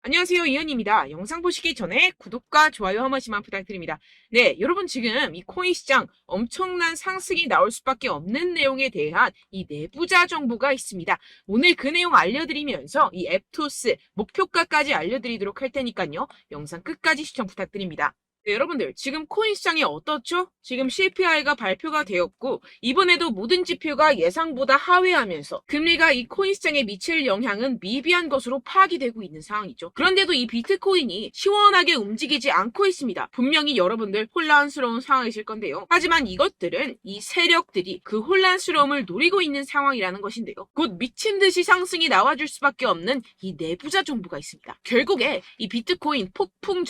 안녕하세요, 이현입니다. 영상 보시기 전에 구독과 좋아요 한 번씩만 부탁드립니다. 네, 여러분 지금 이 코인 시장 엄청난 상승이 나올 수밖에 없는 내용에 대한 이 내부자 정보가 있습니다. 오늘 그 내용 알려드리면서 이 앱토스 목표가까지 알려드리도록 할 테니까요. 영상 끝까지 시청 부탁드립니다. 네, 여러분들 지금 코인 시장이 어떻죠? 지금 CPI가 발표가 되었고 이번에도 모든 지표가 예상보다 하회하면서 금리가 이 코인 시장에 미칠 영향은 미비한 것으로 파악이 되고 있는 상황이죠. 그런데도 이 비트코인이 시원하게 움직이지 않고 있습니다. 분명히 여러분들 혼란스러운 상황이실 건데요. 하지만 이것들은 이 세력들이 그 혼란스러움을 노리고 있는 상황이라는 것인데요. 곧 미친 듯이 상승이 나와줄 수밖에 없는 이 내부자 정보가 있습니다. 결국에 이 비트코인 폭풍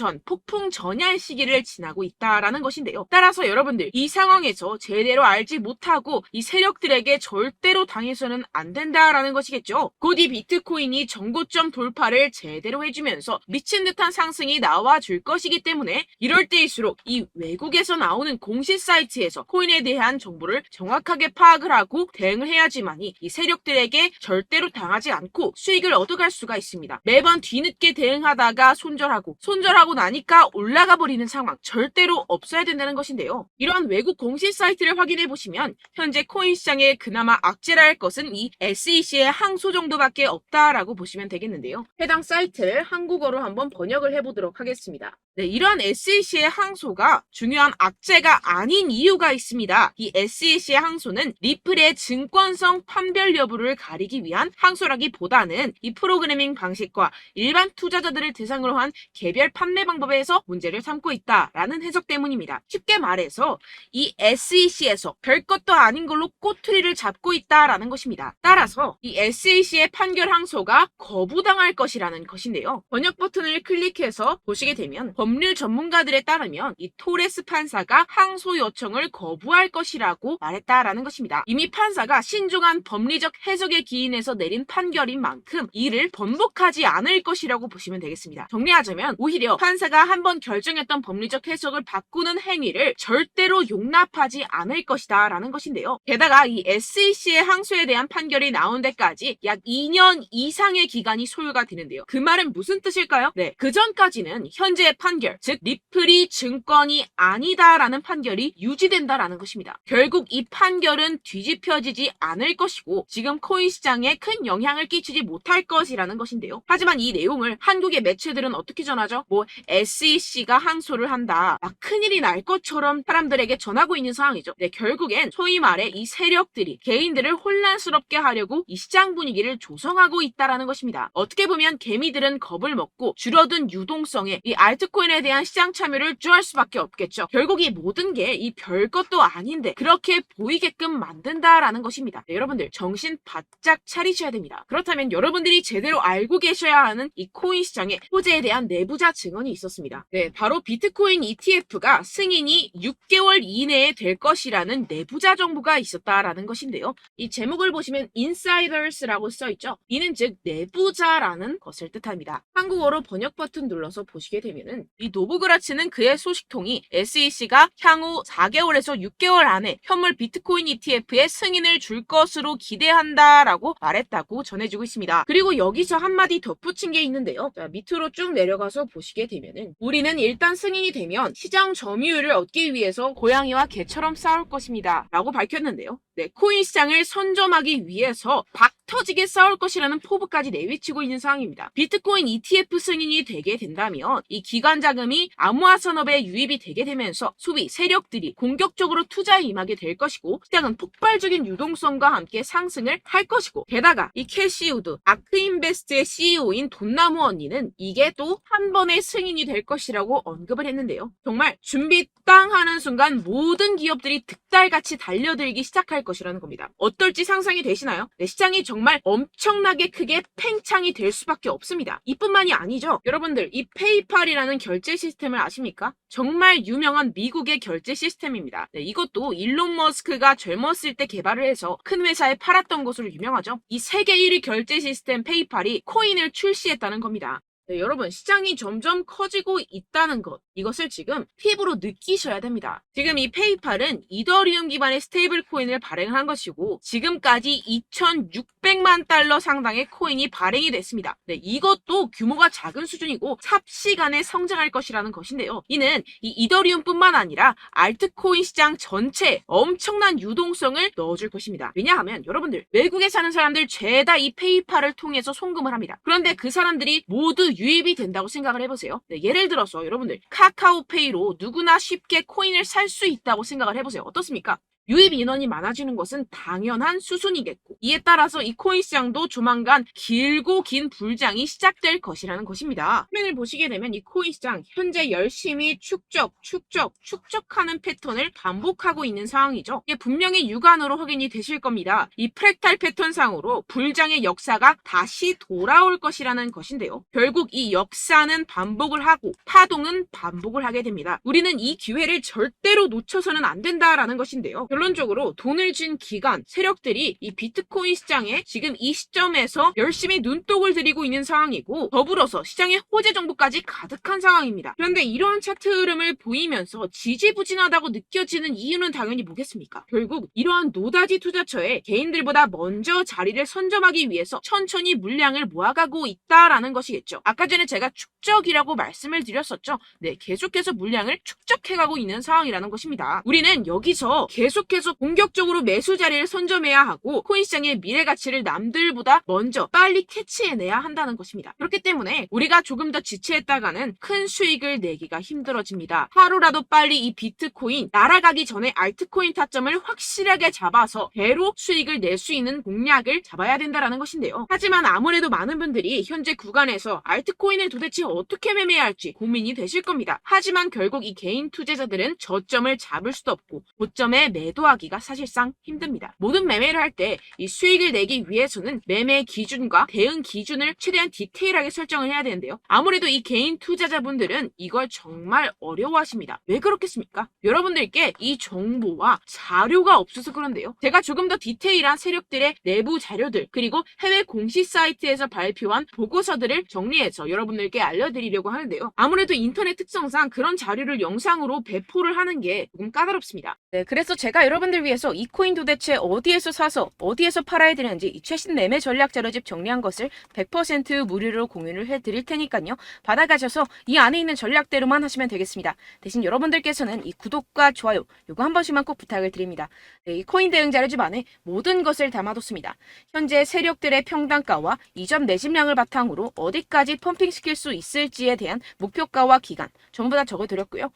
전야의 시기를 지나고 있다라는 것인데요. 따라서 여러분들 이 상황에서 제대로 알지 못하고 이 세력들에게 절대로 당해서는 안 된다라는 것이겠죠. 곧 이 비트코인이 정고점 돌파를 제대로 해주면서 미친 듯한 상승이 나와줄 것이기 때문에 이럴 때일수록 이 외국에서 나오는 공식 사이트에서 코인에 대한 정보를 정확하게 파악을 하고 대응을 해야지만이 이 세력들에게 절대로 당하지 않고 수익을 얻어갈 수가 있습니다. 매번 뒤늦게 대응하다가 손절하고 나니까 올라가 버리는 상황 절대로 없어야 된다는 것인데요. 이러한 외국 공식 사이트를 확인해 보시면 현재 코인 시장에 그나마 악재라 할 것은 이 SEC의 항소 정도밖에 없다라고 보시면 되겠는데요. 해당 사이트를 한국어로 한번 번역을 해보도록 하겠습니다. 네, 이러한 SEC의 항소가 중요한 악재가 아닌 이유가 있습니다. 이 SEC의 항소는 리플의 증권성 판별 여부를 가리기 위한 항소라기보다는 이 프로그래밍 방식과 일반 투자자들을 대상으로 한 개별 판매 방법에서 문제를 삼고 있다라는 해석 때문입니다. 쉽게 말해서 이 SEC에서 별것도 아닌 걸로 꼬투리를 잡고 있다라는 것입니다. 따라서 이 SEC의 판결 항소가 거부당할 것이라는 것인데요. 번역 버튼을 클릭해서 보시게 되면 법률 전문가들에 따르면 이 토레스 판사가 항소 요청을 거부할 것이라고 말했다라는 것입니다. 이미 판사가 신중한 법리적 해석에 기인해서 내린 판결인 만큼 이를 번복하지 않을 것이라고 보시면 되겠습니다. 정리하자면 오히려 판사가 한번 결정했던 법리적 해석을 바꾸는 행위를 절대로 용납하지 않을 것이다 라는 것인데요. 게다가 이 SEC의 항소에 대한 판결이 나온 데까지 약 2년 이상의 기간이 소요가 되는데요. 그 말은 무슨 뜻일까요? 네, 그 전까지는 현재의 판결, 즉 리플이 증권이 아니다라는 판결이 유지된다라는 것입니다. 결국 이 판결은 뒤집혀지지 않을 것이고 지금 코인 시장에 큰 영향을 끼치지 못할 것이라는 것인데요. 하지만 이 내용을 한국의 매체들은 어떻게 전하죠? SEC가 항소를 한다. 큰일이 날 것처럼 사람들에게 전하고 있는 상황이죠. 네, 결국엔 소위 말해 이 세력들이 개인들을 혼란스럽게 하려고 이 시장 분위기를 조성하고 있다라는 것입니다. 어떻게 보면 개미들은 겁을 먹고 줄어든 유동성에 이 알트코인에 대한 시장 참여를 쭈할 수밖에 없겠죠. 결국 이 모든 게 이 별것도 아닌데 그렇게 보이게끔 만든다라는 것입니다. 네, 여러분들 정신 바짝 차리셔야 됩니다. 그렇다면 여러분들이 제대로 알고 계셔야 하는 이 코인 시장의 호재에 대한 내부자 증언이 있었습니다. 네, 바로 비트코인 ETF가 승인이 6개월 이내에 될 것이라는 내부자 정보가 있었다라는 것인데요. 이 제목을 보시면 insiders라고 써있죠. 이는 즉 내부자라는 것을 뜻합니다. 한국어로 번역 버튼 눌러서 보시게 되면은 이 노브그라츠는 그의 소식통이 SEC가 향후 4개월에서 6개월 안에 현물 비트코인 ETF의 승인을 줄 것으로 기대한다라고 말했다고 전해주고 있습니다. 그리고 여기서 한마디 덧붙인 게 있는데요. 자, 밑으로 쭉 내려가서 보시게 되면은 우리는 일단 승인이 되면 시장 점유율을 얻기 위해서 고양이와 개처럼 싸울 것입니다. 라고 밝혔는데요. 네, 코인 시장을 선점하기 위해서 터지게 싸울 것이라는 포부까지 내비치고 있는 상황입니다. 비트코인 ETF 승인이 되게 된다면 이 기관 자금이 암호화 산업에 유입이 되게 되면서 소비 세력들이 공격적으로 투자에 임하게 될 것이고 시장은 폭발적인 유동성과 함께 상승을 할 것이고 게다가 이 캐시 우드 아크인베스트의 CEO인 돈나무 언니는 이게 또 한 번의 승인이 될 것이라고 언급을 했는데요. 정말 준비 땅 하는 순간 모든 기업들이 득달같이 달려들기 시작할 것이라는 겁니다. 어떨지 상상이 되시나요? 네, 시장이 정말 엄청나게 크게 팽창이 될 수밖에 없습니다. 이뿐만이 아니죠. 여러분들 이 페이팔이라는 결제 시스템을 아십니까? 정말 유명한 미국의 결제 시스템입니다. 네, 이것도 일론 머스크가 젊었을 때 개발을 해서 큰 회사에 팔았던 것으로 유명하죠. 이 세계 1위 결제 시스템 페이팔이 코인을 출시했다는 겁니다. 네, 여러분, 시장이 점점 커지고 있다는 것, 이것을 지금 팁으로 느끼셔야 됩니다. 지금 이 페이팔은 이더리움 기반의 스테이블 코인을 발행한 것이고, 지금까지 2,600만 달러 상당의 코인이 발행이 됐습니다. 네, 이것도 규모가 작은 수준이고 삽시간에 성장할 것이라는 것인데요. 이는 이 이더리움뿐만 아니라 알트코인 시장 전체에 엄청난 유동성을 넣어줄 것입니다. 왜냐하면 여러분들, 외국에 사는 사람들 죄다 이 페이팔을 통해서 송금을 합니다. 그런데 그 사람들이 모두 유입이 된다고 생각을 해보세요. 네, 예를 들어서 여러분들, 카카오페이로 누구나 쉽게 코인을 살 수 있다고 생각을 해보세요. 어떻습니까? 유입 인원이 많아지는 것은 당연한 수순이겠고, 이에 따라서 이 코인 시장도 조만간 길고 긴 불장이 시작될 것이라는 것입니다. 화면을 보시게 되면 이 코인 시장 현재 열심히 축적하는 패턴을 반복하고 있는 상황이죠. 이게 분명히 육안으로 확인이 되실 겁니다. 이 프랙탈 패턴상으로 불장의 역사가 다시 돌아올 것이라는 것인데요. 결국 이 역사는 반복을 하고 파동은 반복을 하게 됩니다. 우리는 이 기회를 절대로 놓쳐서는 안 된다라는 것인데요. 결론적으로 돈을 쥔 기관, 세력들이 이 비트코인 시장에 지금 이 시점에서 열심히 눈독을 들이고 있는 상황이고, 더불어서 시장에 호재 정보까지 가득한 상황입니다. 그런데 이러한 차트 흐름을 보이면서 지지부진하다고 느껴지는 이유는 당연히 뭐겠습니까? 결국 이러한 노다지 투자처에 개인들보다 먼저 자리를 선점하기 위해서 천천히 물량을 모아가고 있다라는 것이겠죠. 아까 전에 제가 축적이라고 말씀을 드렸었죠. 네, 계속해서 물량을 축적해가고 있는 상황이라는 것입니다. 우리는 여기서 계속해서 공격적으로 매수 자리를 선점해야 하고, 코인 시장의 미래 가치를 남들보다 먼저 빨리 캐치해내야 한다는 것입니다. 그렇기 때문에 우리가 조금 더 지체했다가는 큰 수익을 내기가 힘들어집니다. 하루라도 빨리 이 비트코인 날아가기 전에 알트코인 타점을 확실하게 잡아서 배로 수익을 낼 수 있는 공략을 잡아야 된다는 것인데요. 하지만 아무래도 많은 분들이 현재 구간에서 알트코인을 도대체 어떻게 매매해야 할지 고민이 되실 겁니다. 하지만 결국 이 개인 투자자들은 저점을 잡을 수도 없고 고점에 매도하기가 사실상 힘듭니다. 모든 매매를 할 때 이 수익을 내기 위해서는 매매 기준과 대응 기준을 최대한 디테일하게 설정을 해야 되는데요. 아무래도 이 개인 투자자분들은 이걸 정말 어려워하십니다. 왜 그렇겠습니까? 여러분들께 이 정보와 자료가 없어서 그런데요. 제가 조금 더 디테일한 세력들의 내부 자료들, 그리고 해외 공시 사이트에서 발표한 보고서들을 정리해서 여러분들께 알려드리려고 하는데요. 아무래도 인터넷 특성상 그런 자료를 영상으로 배포를 하는 게 조금 까다롭습니다. 네, 그래서 제가 여러분들 위해서 이 코인 도대체 어디에서 사서 어디에서 팔아야 되는지 이 최신 매매 전략 자료집 정리한 것을 100% 무료로 공유를 해드릴 테니까요. 받아가셔서 이 안에 있는 전략대로만 하시면 되겠습니다. 대신 여러분들께서는 이 구독과 좋아요 요거 한 번씩만 꼭 부탁을 드립니다. 네, 이 코인 대응 자료집 안에 모든 것을 담아뒀습니다. 현재 세력들의 평단가와 이점 내집량을 바탕으로 어디까지 펌핑시킬 수 있을지에 대한 목표가와 기간 전부 다 적어드렸고요.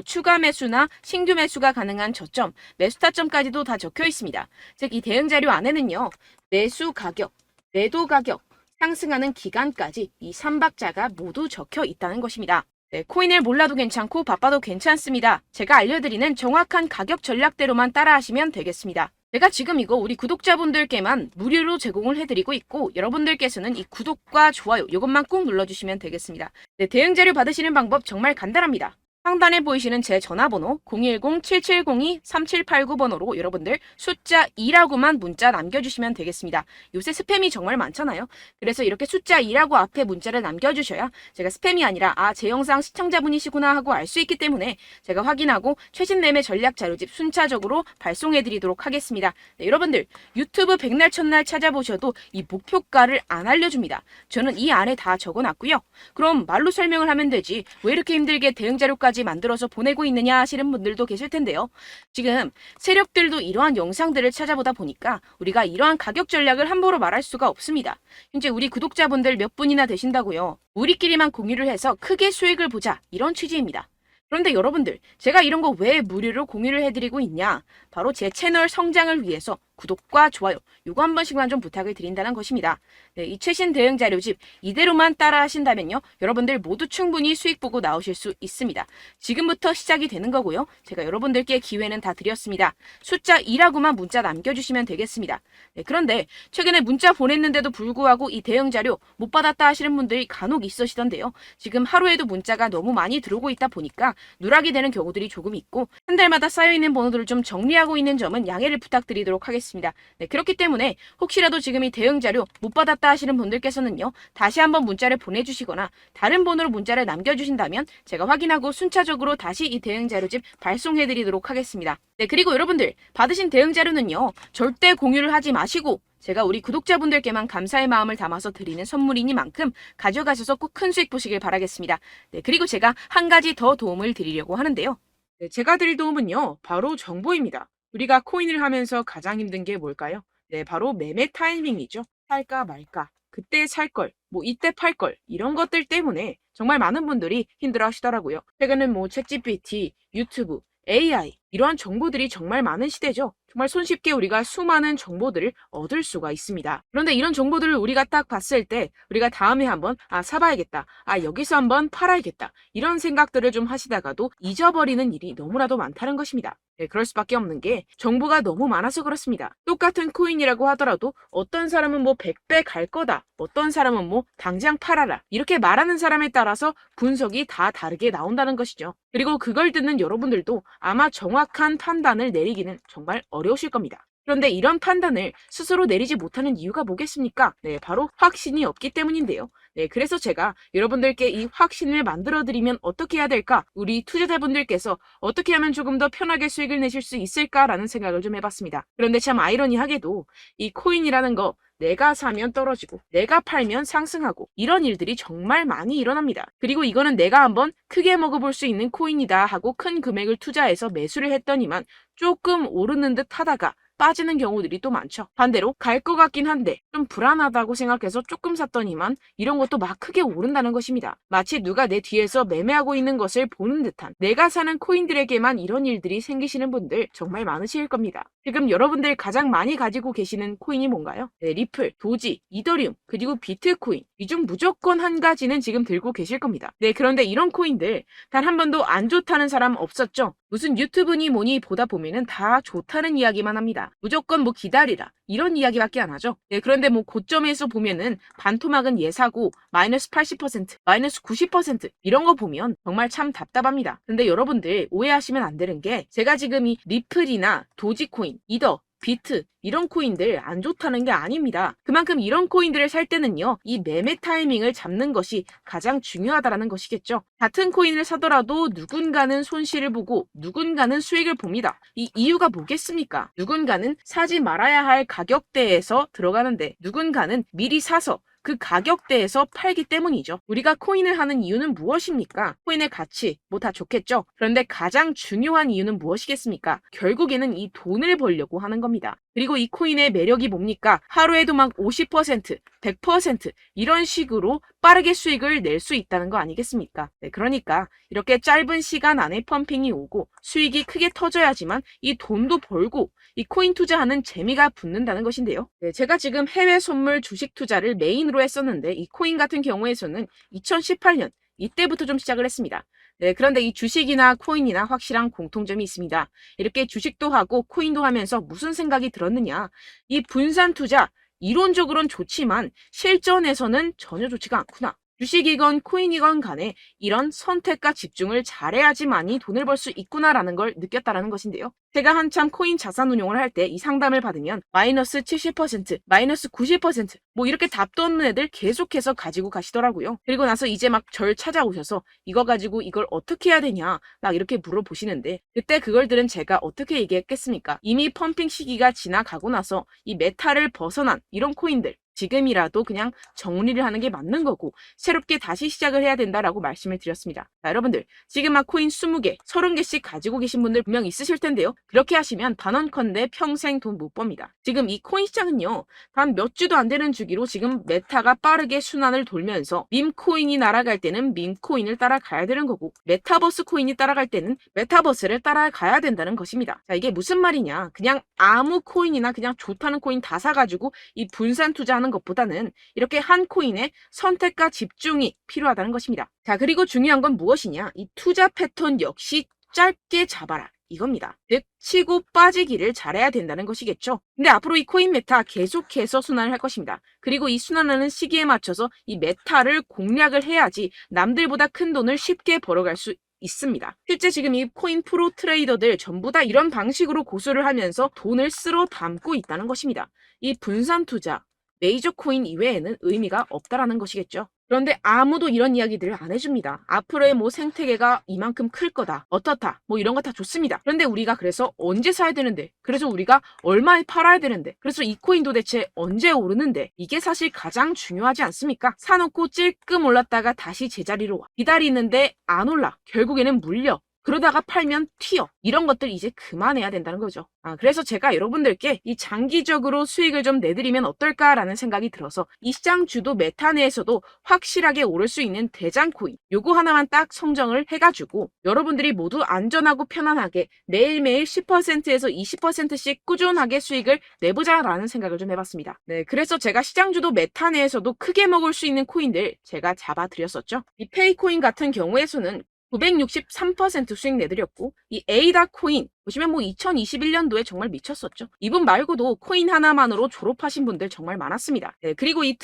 추가 매수나 신규 매수가 가능한 저점, 매수 타점까지도 다 적혀 있습니다. 즉 이 대응 자료 안에는요. 매수 가격, 매도 가격, 상승하는 기간까지 이 3박자가 모두 적혀 있다는 것입니다. 네, 코인을 몰라도 괜찮고 바빠도 괜찮습니다. 제가 알려드리는 정확한 가격 전략대로만 따라하시면 되겠습니다. 제가 지금 이거 우리 구독자분들께만 무료로 제공을 해드리고 있고, 여러분들께서는 이 구독과 좋아요 이것만 꼭 눌러주시면 되겠습니다. 네, 대응 자료 받으시는 방법 정말 간단합니다. 상단에 보이시는 제 전화번호 010-7702-3789번호로 여러분들 숫자 2라고만 문자 남겨주시면 되겠습니다. 요새 스팸이 정말 많잖아요. 그래서 이렇게 숫자 2라고 앞에 문자를 남겨주셔야 제가 스팸이 아니라 제 영상 시청자분이시구나 하고 알 수 있기 때문에 제가 확인하고 최신 매매 전략 자료집 순차적으로 발송해드리도록 하겠습니다. 네, 여러분들 유튜브 백날 첫날 찾아보셔도 이 목표가를 안 알려줍니다. 저는 이 안에 다 적어놨고요. 그럼 말로 설명을 하면 되지 왜 이렇게 힘들게 대응 자료까지 만들어서 보내고 있느냐 하시는 분들도 계실 텐데요. 지금 세력들도 이러한 영상들을 찾아보다 보니까 우리가 이러한 가격 전략을 함부로 말할 수가 없습니다. 현재 우리 구독자분들 몇 분이나 되신다고요. 우리끼리만 공유를 해서 크게 수익을 보자 이런 취지입니다. 그런데 여러분들 제가 이런 거 왜 무료로 공유를 해드리고 있냐? 바로 제 채널 성장을 위해서 구독과 좋아요 요거 한 번씩만 좀 부탁을 드린다는 것입니다. 네, 이 최신 대응 자료집 이대로만 따라 하신다면요. 여러분들 모두 충분히 수익 보고 나오실 수 있습니다. 지금부터 시작이 되는 거고요. 제가 여러분들께 기회는 다 드렸습니다. 숫자 2라고만 문자 남겨주시면 되겠습니다. 네, 그런데 최근에 문자 보냈는데도 불구하고 이 대응 자료 못 받았다 하시는 분들이 간혹 있으시던데요. 지금 하루에도 문자가 너무 많이 들어오고 있다 보니까 누락이 되는 경우들이 조금 있고 한 달마다 쌓여있는 번호들을 좀 정리하고 있는 점은 양해를 부탁드리도록 하겠습니다. 하겠습니다. 네, 그렇기 때문에 혹시라도 지금 이 대응 자료 못 받았다 하시는 분들께서는요, 다시 한번 문자를 보내주시거나 다른 번호로 문자를 남겨주신다면 제가 확인하고 순차적으로 다시 이 대응 자료집 발송해드리도록 하겠습니다. 네, 그리고 여러분들 받으신 대응 자료는요, 절대 공유를 하지 마시고 제가 우리 구독자분들께만 감사의 마음을 담아서 드리는 선물이니만큼 가져가셔서 꼭 큰 수익 보시길 바라겠습니다. 네, 그리고 제가 한 가지 더 도움을 드리려고 하는데요. 네, 제가 드릴 도움은요, 바로 정보입니다. 우리가 코인을 하면서 가장 힘든 게 뭘까요? 네, 바로 매매 타이밍이죠. 살까 말까, 그때 살 걸, 뭐 이때 팔 걸, 이런 것들 때문에 정말 많은 분들이 힘들어 하시더라고요. 최근엔 뭐 챗GPT, 유튜브, AI, 이러한 정보들이 정말 많은 시대죠. 정말 손쉽게 우리가 수많은 정보들을 얻을 수가 있습니다. 그런데 이런 정보들을 우리가 딱 봤을 때 우리가 다음에 한번 사봐야겠다. 여기서 한번 팔아야겠다. 이런 생각들을 좀 하시다가도 잊어버리는 일이 너무나도 많다는 것입니다. 네, 그럴 수밖에 없는 게 정보가 너무 많아서 그렇습니다. 똑같은 코인이라고 하더라도 어떤 사람은 뭐 100배 갈 거다. 어떤 사람은 뭐 당장 팔아라. 이렇게 말하는 사람에 따라서 분석이 다 다르게 나온다는 것이죠. 그리고 그걸 듣는 여러분들도 아마 정확한 판단을 내리기는 정말 어려우실 겁니다. 그런데 이런 판단을 스스로 내리지 못하는 이유가 뭐겠습니까? 네, 바로 확신이 없기 때문인데요. 네, 그래서 제가 여러분들께 이 확신을 만들어드리면 어떻게 해야 될까? 우리 투자자분들께서 어떻게 하면 조금 더 편하게 수익을 내실 수 있을까라는 생각을 좀 해봤습니다. 그런데 참 아이러니하게도 이 코인이라는 거 내가 사면 떨어지고 내가 팔면 상승하고 이런 일들이 정말 많이 일어납니다. 그리고 이거는 내가 한번 크게 먹어볼 수 있는 코인이다 하고 큰 금액을 투자해서 매수를 했더니만 조금 오르는 듯 하다가 빠지는 경우들이 또 많죠. 반대로 갈 것 같긴 한데 좀 불안하다고 생각해서 조금 샀더니만 이런 것도 막 크게 오른다는 것입니다. 마치 누가 내 뒤에서 매매하고 있는 것을 보는 듯한, 내가 사는 코인들에게만 이런 일들이 생기시는 분들 정말 많으실 겁니다. 지금 여러분들 가장 많이 가지고 계시는 코인이 뭔가요? 네, 리플, 도지, 이더리움, 그리고 비트코인. 이 중 무조건 한 가지는 지금 들고 계실 겁니다. 네, 그런데 이런 코인들 단 한 번도 안 좋다는 사람 없었죠? 무슨 유튜브니 뭐니 보다 보면은 다 좋다는 이야기만 합니다. 무조건 뭐 기다리라 이런 이야기밖에 안 하죠. 네, 그런데 뭐 고점에서 보면은 반토막은 예사고 마이너스 80%, 마이너스 90% 이런 거 보면 정말 참 답답합니다. 근데 여러분들 오해하시면 안 되는 게 제가 지금 이 리플이나 도지코인, 이더, 비트 이런 코인들 안 좋다는 게 아닙니다. 그만큼 이런 코인들을 살 때는요, 이 매매 타이밍을 잡는 것이 가장 중요하다는 것이겠죠. 같은 코인을 사더라도 누군가는 손실을 보고 누군가는 수익을 봅니다. 이 이유가 뭐겠습니까? 누군가는 사지 말아야 할 가격대에서 들어가는데 누군가는 미리 사서 그 가격대에서 팔기 때문이죠. 우리가 코인을 하는 이유는 무엇입니까? 코인의 가치, 뭐 다 좋겠죠? 그런데 가장 중요한 이유는 무엇이겠습니까? 결국에는 이 돈을 벌려고 하는 겁니다. 그리고 이 코인의 매력이 뭡니까? 하루에도 막 50%, 100% 이런 식으로 빠르게 수익을 낼 수 있다는 거 아니겠습니까? 네, 그러니까 이렇게 짧은 시간 안에 펌핑이 오고 수익이 크게 터져야지만 이 돈도 벌고 이 코인 투자하는 재미가 붙는다는 것인데요. 네, 제가 지금 해외 선물 주식 투자를 메인으로 했었는데 이 코인 같은 경우에서는 2018년 이때부터 좀 시작을 했습니다. 네, 그런데 이 주식이나 코인이나 확실한 공통점이 있습니다. 이렇게 주식도 하고 코인도 하면서 무슨 생각이 들었느냐? 이 분산 투자 이론적으로는 좋지만 실전에서는 전혀 좋지가 않구나. 주식이건 코인이건 간에 이런 선택과 집중을 잘해야지만이 돈을 벌 수 있구나라는 걸 느꼈다라는 것인데요. 제가 한참 코인 자산 운용을 할 때 이 상담을 받으면 마이너스 70%, 마이너스 90%, 뭐 이렇게 답도 없는 애들 계속해서 가지고 가시더라고요. 그리고 나서 이제 막 절 찾아오셔서 이거 가지고 이걸 어떻게 해야 되냐 막 이렇게 물어보시는데 그때 그걸 들은 제가 어떻게 얘기했겠습니까? 이미 펌핑 시기가 지나가고 나서 이 메타를 벗어난 이런 코인들 지금이라도 그냥 정리를 하는 게 맞는 거고 새롭게 다시 시작을 해야 된다라고 말씀을 드렸습니다. 자, 여러분들 지금 막 코인 20개, 30개씩 가지고 계신 분들 분명 있으실 텐데요. 그렇게 하시면 단언컨대 평생 돈 못 법니다. 지금 이 코인 시장은요. 단 몇 주도 안 되는 주기로 지금 메타가 빠르게 순환을 돌면서 밈코인이 날아갈 때는 밈코인을 따라가야 되는 거고 메타버스 코인이 따라갈 때는 메타버스를 따라가야 된다는 것입니다. 자, 이게 무슨 말이냐. 그냥 아무 코인이나 그냥 좋다는 코인 다 사가지고 이 분산 투자하는 것보다는 이렇게 한 코인에 선택과 집중이 필요하다는 것입니다. 자, 그리고 중요한 건 무엇이냐? 이 투자 패턴 역시 짧게 잡아라. 이겁니다. 즉 치고 빠지기를 잘해야 된다는 것이겠죠. 근데 앞으로 이 코인 메타 계속해서 순환을 할 것입니다. 그리고 이 순환하는 시기에 맞춰서 이 메타를 공략을 해야지 남들보다 큰 돈을 쉽게 벌어갈 수 있습니다. 실제 지금 이 코인 프로 트레이더들 전부 다 이런 방식으로 고수를 하면서 돈을 쓸어 담고 있다는 것입니다. 이 분산 투자, 메이저 코인 이외에는 의미가 없다라는 것이겠죠. 그런데 아무도 이런 이야기들을 안 해줍니다. 앞으로의 뭐 생태계가 이만큼 클 거다, 어떻다, 뭐 이런 거 다 좋습니다. 그런데 우리가 그래서 언제 사야 되는데, 그래서 우리가 얼마에 팔아야 되는데, 그래서 이 코인 도대체 언제 오르는데, 이게 사실 가장 중요하지 않습니까? 사놓고 찔끔 올랐다가 다시 제자리로 와. 기다리는데 안 올라. 결국에는 물려. 그러다가 팔면 튀어. 이런 것들 이제 그만해야 된다는 거죠. 그래서 제가 여러분들께 이 장기적으로 수익을 좀 내드리면 어떨까라는 생각이 들어서 이 시장 주도 메타 내에서도 확실하게 오를 수 있는 대장 코인 요거 하나만 딱 선정을 해가지고 여러분들이 모두 안전하고 편안하게 매일매일 10%에서 20%씩 꾸준하게 수익을 내보자라는 생각을 좀 해봤습니다. 네, 그래서 제가 시장 주도 메타 내에서도 크게 먹을 수 있는 코인들 제가 잡아드렸었죠. 이 페이코인 같은 경우에서는 963% 수익 내드렸고 이 에이다 코인 보시면 뭐 2021년도에 정말 미쳤었죠. 이분 말고도 코인 하나만으로 졸업하신 분들 정말 많았습니다. 네, 그리고 이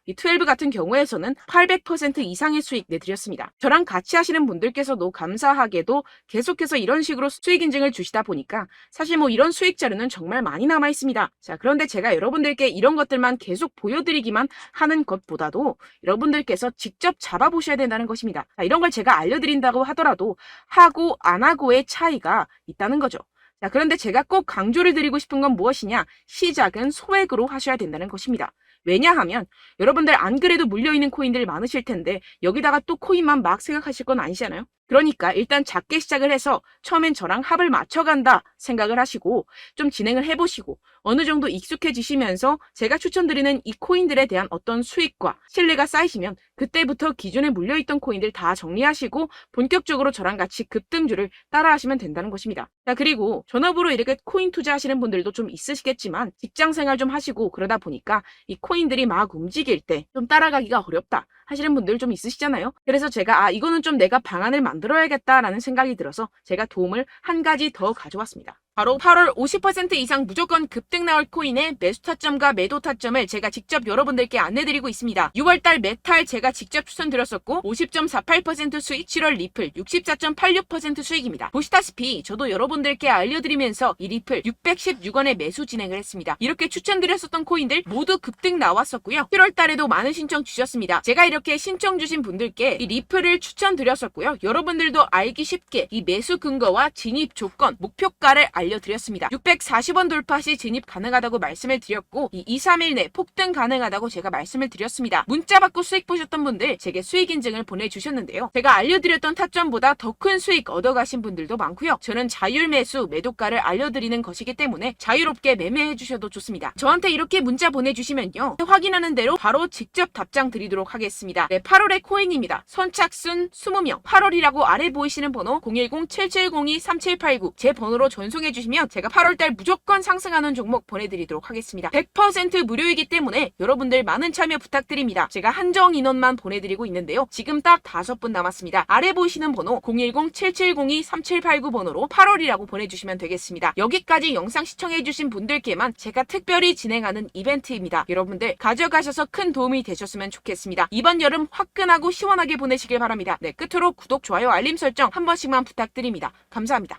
12 같은 경우에서는 800% 이상의 수익 내드렸습니다. 저랑 같이 하시는 분들께서도 감사하게도 계속해서 이런 식으로 수익 인증을 주시다 보니까 사실 뭐 이런 수익 자료는 정말 많이 남아 있습니다. 자, 그런데 제가 여러분들께 이런 것들만 계속 보여드리기만 하는 것보다도 여러분들께서 직접 잡아보셔야 된다는 것입니다. 자, 이런 걸 제가 알려드린다고 하더라도 하고 안 하고의 차이가 있다는 거죠. 자, 그런데 제가 꼭 강조를 드리고 싶은 건 무엇이냐? 시작은 소액으로 하셔야 된다는 것입니다. 왜냐하면 여러분들 안 그래도 물려있는 코인들 많으실 텐데 여기다가 또 코인만 막 생각하실 건 아니잖아요. 그러니까 일단 작게 시작을 해서 처음엔 저랑 합을 맞춰간다 생각을 하시고 좀 진행을 해보시고 어느 정도 익숙해지시면서 제가 추천드리는 이 코인들에 대한 어떤 수익과 신뢰가 쌓이시면 그때부터 기존에 물려있던 코인들 다 정리하시고 본격적으로 저랑 같이 급등주를 따라하시면 된다는 것입니다. 자, 그리고 전업으로 이렇게 코인 투자하시는 분들도 좀 있으시겠지만 직장생활 좀 하시고 그러다 보니까 이 코인들이 막 움직일 때 좀 따라가기가 어렵다 하시는 분들 좀 있으시잖아요. 그래서 제가 이거는 좀 내가 방안을 만들어야겠다라는 생각이 들어서 제가 도움을 한 가지 더 가져왔습니다. 바로 8월 50% 이상 무조건 급등 나올 코인의 매수 타점과 매도 타점을 제가 직접 여러분들께 안내드리고 있습니다. 6월달 메탈 제가 직접 추천드렸었고 50.48% 수익, 7월 리플 64.86% 수익입니다. 보시다시피 저도 여러분들께 알려드리면서 이 리플 616원에 매수 진행을 했습니다. 이렇게 추천드렸었던 코인들 모두 급등 나왔었고요. 7월달에도 많은 신청 주셨습니다. 제가 이렇게 신청 주신 분들께 이 리플을 추천드렸었고요. 여러분들도 알기 쉽게 이 매수 근거와 진입 조건, 목표가를 알려드렸습니다. 640원 돌파 시 진입 가능하다고 말씀을 드렸고 이 2-3일 내 폭등 가능하다고 제가 말씀을 드렸습니다. 문자 받고 수익 보셨던 분들 제게 수익 인증을 보내주셨는데요. 제가 알려드렸던 타점보다 더 큰 수익 얻어가신 분들도 많고요. 저는 자율 매수 매도가를 알려드리는 것이기 때문에 자유롭게 매매해 주셔도 좋습니다. 저한테 이렇게 문자 보내주시면요. 확인하는 대로 바로 직접 답장 드리도록 하겠습니다. 네, 8월의 코인입니다. 선착순 20명 8월이라고 아래 보이시는 번호 010-7702-3789 제 번호로 전송해 주시면 제가 8월달 무조건 상승하는 종목 보내드리도록 하겠습니다. 100% 무료이기 때문에 여러분들 많은 참여 부탁드립니다. 제가 한정 인원만 보내드리고 있는데요. 지금 딱 5분 남았습니다. 아래 보이시는 번호 010-7702-3789 번호로 8월이라고 보내주시면 되겠습니다. 여기까지 영상 시청해주신 분들께만 제가 특별히 진행하는 이벤트입니다. 여러분들 가져가셔서 큰 도움이 되셨으면 좋겠습니다. 이번 여름 화끈하고 시원하게 보내시길 바랍니다. 네, 끝으로 구독, 좋아요, 알림 설정 한 번씩만 부탁드립니다. 감사합니다.